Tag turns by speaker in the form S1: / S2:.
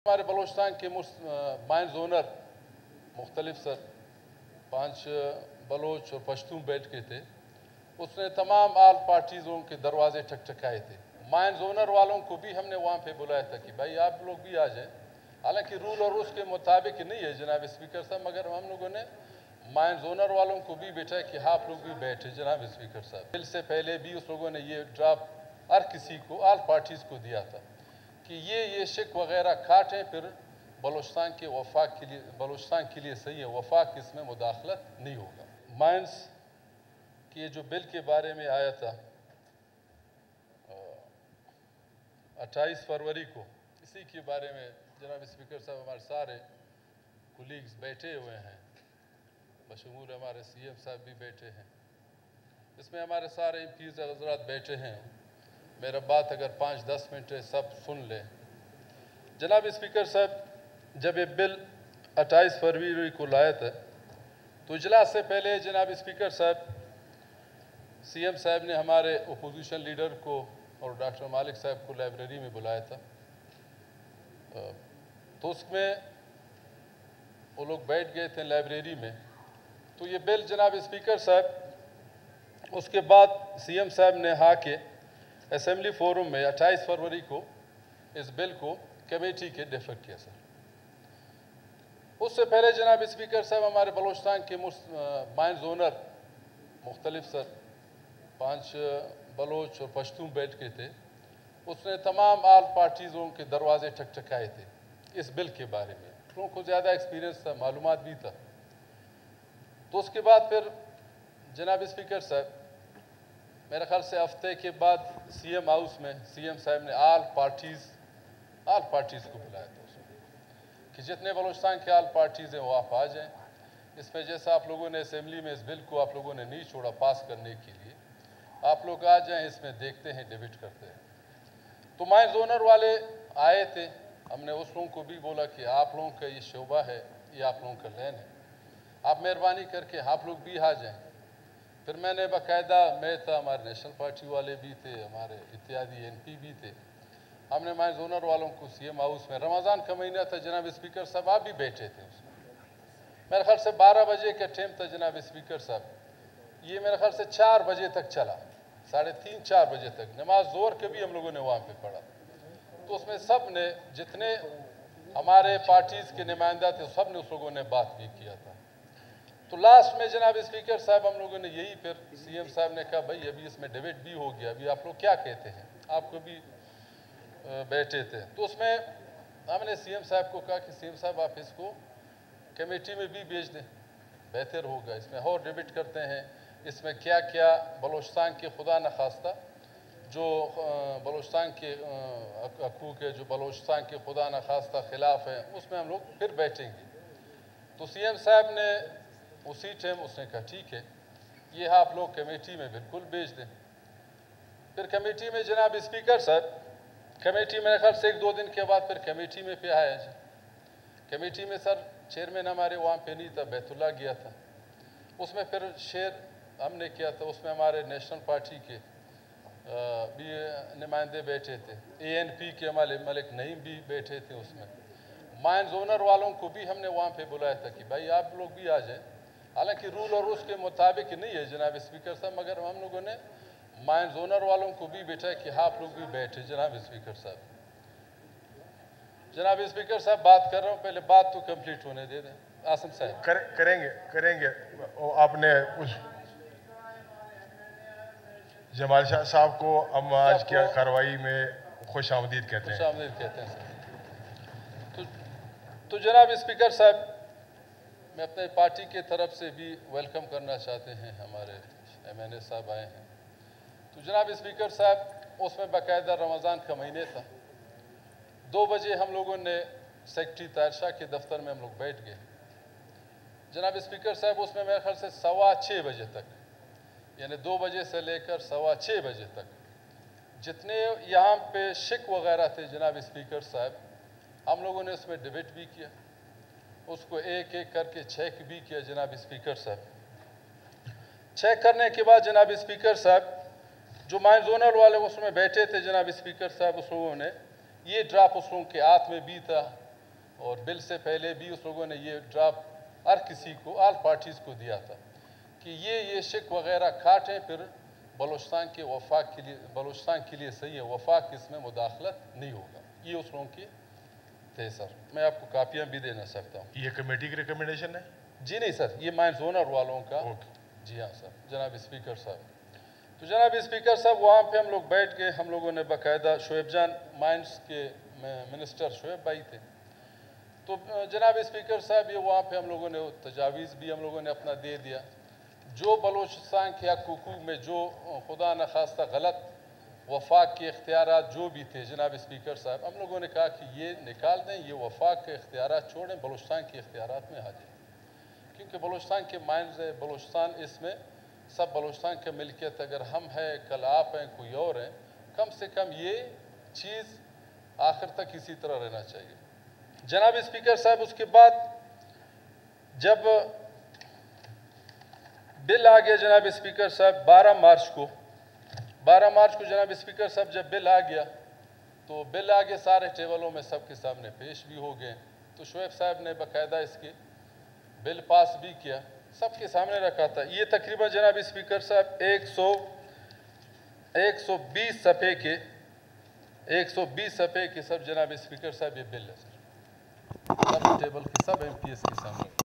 S1: हमारे बलूचिस्तान के mines owner मुख्तलिफ सर 5 बलोच और पश्तून बैठ के थे। उसने तमाम आल पार्टीज़ों के दरवाजे ठकठकाए थे। माइंस ओनर वालों को भी हमने वहाँ पे बुलाया था कि भाई आप लोग भी आ जाएं। हालांकि रूल और उसके मुताबिक नहीं है जनाब स्पीकर साहब, मगर हम लोगों ने माइंस ओनर वालों को भी बैठा कि आप लोग भी बैठे जनाब स्पीकर साहब। बिल से पहले भी उस लोगों ने ये ड्राफ्ट हर किसी को आल पार्टीज़ को दिया था कि ये शिक वगैरह काटें, फिर बलूचिस्तान के वफाक के लिए बलूचिस्तान के लिए सही है, वफाक इसमें मुदाखलत नहीं होगा। माइंस के जो बिल के बारे में आया था 28 फरवरी को, इसी के बारे में जनाब स्पीकर साहब हमारे सारे कुलीग्स बैठे हुए हैं, बशमूल हमारे CM साहब भी बैठे हैं, इसमें हमारे सारे MPs हज़रात बैठे हैं। मेरा बात अगर 5-10 मिनट है सब सुन लें। जनाब स्पीकर साहब, जब ये बिल 28 फरवरी को लाया था तो इजलास से पहले जनाब स्पीकर साहब CM साहब ने हमारे अपोजिशन लीडर को और डॉक्टर मालिक साहब को लाइब्रेरी में बुलाया था। तो उसमें वो लोग बैठ गए थे लाइब्रेरी में। तो ये बिल जनाब स्पीकर साहब उसके बाद CM साहब ने के असेंबली फोरम में 28 फरवरी को इस बिल को कमेटी के डेफर किया सर। उससे पहले जनाब स्पीकर साहब हमारे बलूचिस्तान के माइंस ओनर मुख्तलिफ सर 5 बलोच और पश्तून बैठ के थे। उसने तमाम आल पार्टीज़ों के दरवाजे ठकठकाए थे इस बिल के बारे में। लोगों को ज़्यादा एक्सपीरियंस था, मालूमात भी था। तो उसके बाद फिर जनाब स्पीकर साहब मेरे ख्याल से हफ्ते के बाद CM हाउस में CM साहब ने आल पार्टीज़ को बुलाया था कि जितने बलूचिस्तान के आल पार्टीज़ हैं वो आप आ जाएं। इसमें जैसा आप लोगों ने असेंबली में इस बिल को आप लोगों ने नहीं छोड़ा पास करने के लिए, आप लोग आ जाएं, इसमें देखते हैं, डिबेट करते हैं। तो माइंस ओनर वाले आए थे, हमने उस लोगों को भी बोला कि आप लोगों का ये शोबा है, ये आप लोगों का लैन है, आप मेहरबानी करके आप लोग भी आ जाएं। फिर मैंने बाकायदा, मैं था, हमारे नेशनल पार्टी वाले भी थे, हमारे इत्यादि NP भी थे, हमने माइंस ओनर वालों को CM हाउस में, रमज़ान का महीना था जनाब स्पीकर साहब, आप भी बैठे थे उसमें। मेरे ख्याल से 12 बजे का टाइम था जनाब स्पीकर साहब। ये मेरे ख्याल से 4 बजे तक चला, 3:30-4 बजे तक नमाज ज़ोर के भी हम लोगों ने वहाँ पे पढ़ा। तो उसमें सब ने, जितने हमारे पार्टीज़ के नुमाइंदा थे, सब ने उस लोगों ने बात भी किया था। तो लास्ट में जनाब स्पीकर साहब हम लोगों ने यही, फिर CM साहब ने कहा भाई अभी इसमें डिबेट भी हो गया, अभी आप लोग क्या कहते हैं, आपको भी बैठे थे। तो उसमें हमने CM साहब को कहा कि CM साहब आप इसको कमेटी में भी भेज दें, बेहतर होगा, इसमें और डिबेट करते हैं, इसमें क्या क्या बलूचिस्तान के खुदा न खास्ता जो बलूचिस्तान के हकूक़ है, जो बलूचिस्तान के खुदा न खास्ता खिलाफ है, उसमें हम लोग फिर बैठेंगे। तो CM साहब ने उसी टाइम उसने कहा ठीक है, ये आप लोग कमेटी में बिल्कुल भेज दें। फिर कमेटी में जनाब स्पीकर साहब, कमेटी मेरे ख्याल से 1-2 दिन के बाद फिर कमेटी में पे आया। कमेटी में सर चेयरमैन हमारे वहाँ पे नहीं था, बैतुल्ला गया था। उसमें फिर शेयर हमने किया था, उसमें हमारे नेशनल पार्टी के भी नुमाइंदे बैठे थे, ANP के हमारे मलिक नईम भी बैठे थे। उसमें माइंस ओनर वालों को भी हमने वहाँ पे बुलाया था कि भाई आप लोग भी आ जाएं। हालांकि रूल और उसके मुताबिक नहीं है जनाब स्पीकर साहब, मगर हम लोगों ने माइंस ओनर वालों को भी बैठा कि आप लोग भी बैठे जनाब स्पीकर साहब। जनाब स्पीकर साहब बात कर रहा हूँ, पहले बात तो कंप्लीट होने दे दें। आसिम साहब
S2: करेंगे। आपने उस जमाल शाह साहब को हम आज की कार्रवाई में खुश आमदीद कहते हैं
S1: सर। तो जनाब स्पीकर साहब, मैं अपने पार्टी के तरफ से भी वेलकम करना चाहते हैं, हमारे MNA साहब आए हैं। तो जनाब स्पीकर साहब, उसमें बाकायदा रमज़ान का महीने था। 2 बजे हम लोगों ने सेक्रेटरी ताहिर शाह के दफ्तर में हम लोग बैठ गए। जनाब स्पीकर साहब, उसमें मेरे ख्याल से 6:15 बजे तक, यानी 2 बजे से लेकर 6:15 बजे तक जितने यहाँ पे शिक वगैरह थे जनाब स्पीकर साहब, हम लोगों ने उसमें डिबेट भी किया, उसको एक एक करके चेक भी किया जनाब स्पीकर साहब। चेक करने के बाद जनाब स्पीकर साहब, जो माइंस ओनर वाले उसमें बैठे थे जनाब स्पीकर साहब, उस लोगों ने ये ड्राफ्ट उस लोगों के हाथ में भी था, اور بل سے پہلے بھی اس لوگوں نے یہ ڈرافٹ ہر کسی کو آل پارٹیز کو دیا تھا کہ یہ شک وغیرہ کاٹیں، پھر بلوچستان کے وفاق کے لیے بلوچستان کے لیے صحیح ہے، وفاق اس میں مداخلت نہیں ہوگا. یہ اس لوگوں کی تھے سر. میں آپ کو کاپیاں بھی دینا سکتا ہوں.
S2: یہ کمیٹی کی ریکمنڈیشن ہے؟
S1: جی نہیں سر، یہ مائنز اونر والوں کا. جی ہاں سر، جناب اسپیکر صاحب. تو جناب اسپیکر صاحب وہاں پہ ہم لوگ بیٹھ کے ہم لوگوں نے باقاعدہ شعیب جان مائنز کے منسٹر شعیب بھائی تھے. تو جناب اسپیکر صاحب یہ وہاں پہ ہم لوگوں نے تجاویز بھی ہم لوگوں نے اپنا دے دیا. جو بلوچستان کے حقوق میں جو خدا نخواستہ غلط وفاق کے اختیارات جو بھی تھے جناب اسپیکر صاحب، ہم لوگوں نے کہا کہ یہ نکال دیں، یہ وفاق کے اختیارات چھوڑیں، بلوچستان کے اختیارات میں آ جائیں. کیونکہ بلوچستان کے مائنز ہے، بلوچستان اس میں سب بلوچستان کی ملکیت. اگر ہم ہیں، کل آپ ہیں، کوئی اور ہیں، کم سے کم یہ چیز آخر تک اسی طرح رہنا چاہیے. جناب اسپیکر صاحب اس کے بعد جب بل آ گیا جناب اسپیکر صاحب 12 مارچ کو جناب اسپیکر صاحب جب بل آ گیا تو بل آگے سارے ٹیبلوں میں سب کے سامنے پیش بھی ہو گئے. تو شعیب صاحب نے باقاعدہ اس کے بل پاس بھی کیا، سب کے سامنے رکھا تھا. یہ تقریباً جناب اسپیکر صاحب 120 صفحے کے سب جناب اسپیکر صاحب یہ بل ہے سر. سب ٹیبل کے سب ایم پی ایس کے سامنے.